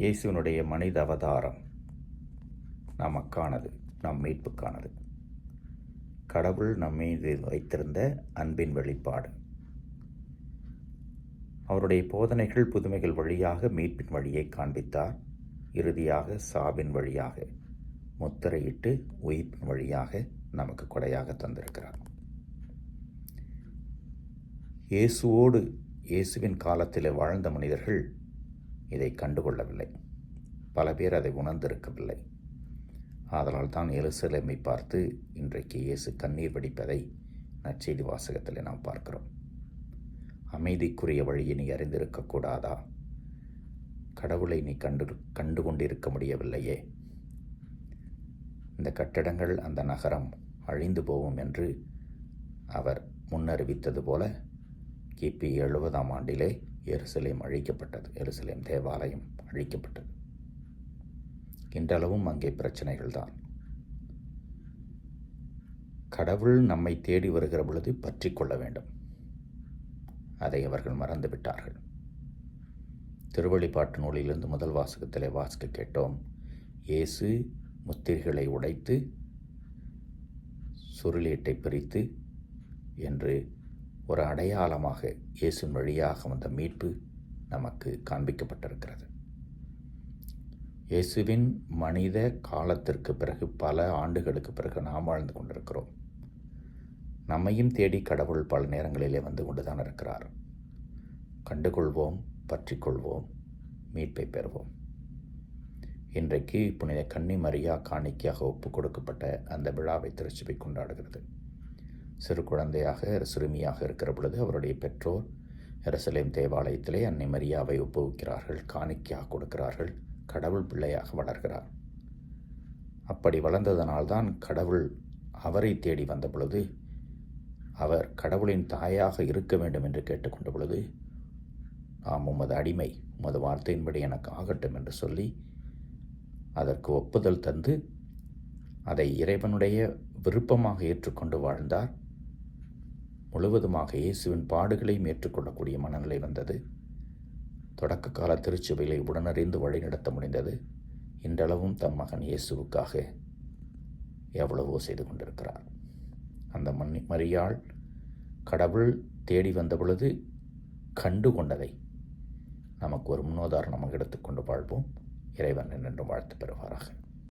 இயேசுவினுடைய மனித அவதாரம் நமக்கானது, நம் மீட்புக்கானது. கடவுள் நம்மீது வைத்திருந்த அன்பின் வெளிப்பாடு. அவருடைய போதனைகள், புதுமைகள் வழியாக மீட்பின் வழியை காண்பித்தார். இறுதியாக சாவின் வழியாக, முத்திரையிட்டு உயிர்ப்பின் வழியாக நமக்கு கொடையாக தந்திருக்கிறார். இயேசுவின் காலத்தில் வாழ்ந்த மனிதர்கள் இதை கண்டுகொள்ளவில்லை. பல பேர் அதை உணர்ந்திருக்கவில்லை. ஆதலால் தான் எருசலேமை பார்த்து இன்றைக்கு இயேசு கண்ணீர் வடிப்பதை நற்செய்தி வாசகத்தில் நாம் பார்க்கிறோம். அமைதிக்குரிய வழியை நீ அறிந்திருக்கக்கூடாதா? கடவுளை நீ கண்டு கொண்டிருக்க முடியவில்லையே. இந்த கட்டடங்கள், அந்த நகரம் அழிந்து போகும் என்று அவர் முன்னறிவித்தது போல கிபி 70ஆம் ஆண்டிலே எருசலேம் அழிக்கப்பட்டது. எருசலேம் தேவாலயம் அழிக்கப்பட்டது. இன்றளவும் அங்கே பிரச்சனைகள் தான். கடவுள் நம்மை தேடி வருகிற பொழுது பற்றி கொள்ள வேண்டும். அதை அவர்கள் மறந்துவிட்டார்கள். திருவெளிப்பாட்டு நூலிலிருந்து முதல் வாசகத்திலே வாசிக்க கேட்டோம். இயேசு முத்திரைகளை உடைத்து சுருளீட்டை பிரித்து என்று ஒரு அடையாளமாக இயேசுவின் வழியாக வந்த மீட்பு நமக்கு காண்பிக்கப்பட்டிருக்கிறது. இயேசுவின் மனித காலத்திற்கு பிறகு, பல ஆண்டுகளுக்கு பிறகு நாம் வாழ்ந்து கொண்டிருக்கிறோம். நம்மையும் தேடி கடவுள் பல நேரங்களிலே வந்து கொண்டுதான் இருக்கிறார். கண்டுகொள்வோம், பற்றி கொள்வோம், மீட்பை பெறுவோம். இன்றைக்கு புனித கன்னி மரியா காணிக்கையாக ஒப்புக் கொடுக்கப்பட்ட அந்த விழாவை திருச்சபை கொண்டாடுகிறது. சிறு குழந்தையாக, சிறுமியாக இருக்கிற பொழுது அவருடைய பெற்றோர் எருசலேம் தேவாலயத்திலே அன்னை மரியாவை ஒப்புவிக்கிறார்கள், காணிக்கையாக கொடுக்கிறார்கள். கடவுள் பிள்ளையாக வளர்கிறார். அப்படி வளர்ந்ததனால்தான் கடவுள் அவரை தேடி வந்த பொழுது, அவர் கடவுளின் தாயாக இருக்க வேண்டும் என்று கேட்டுக்கொண்ட பொழுது, ஆம், உமது அடிமை, உமது வார்த்தையின்படி எனக்கு ஆகட்டும் என்று சொல்லி அதற்கு ஒப்புதல் தந்து அதை இறைவனுடைய விருப்பமாக ஏற்றுக்கொண்டு வாழ்ந்தார். முழுவதுமாக இயேசுவின் பாடுகளையும் ஏற்றுக்கொள்ளக்கூடிய மனநிலை வந்தது. தொடக்க கால திருச்சபைகளை உடனறிந்து வழிநடத்த முடிந்தது. இன்றளவும் தம் மகன் இயேசுவுக்காக எவ்வளவோ செய்து கொண்டிருக்கிறார். அந்த மரியாள் கடவுள் தேடி வந்த பொழுது கண்டு கொண்டதை நமக்கு ஒரு முன்னுதாரணமாக எடுத்துக்கொண்டு வாழ்வோம். இறைவன் என்றும் வாழ்த்து பெறுவாராக.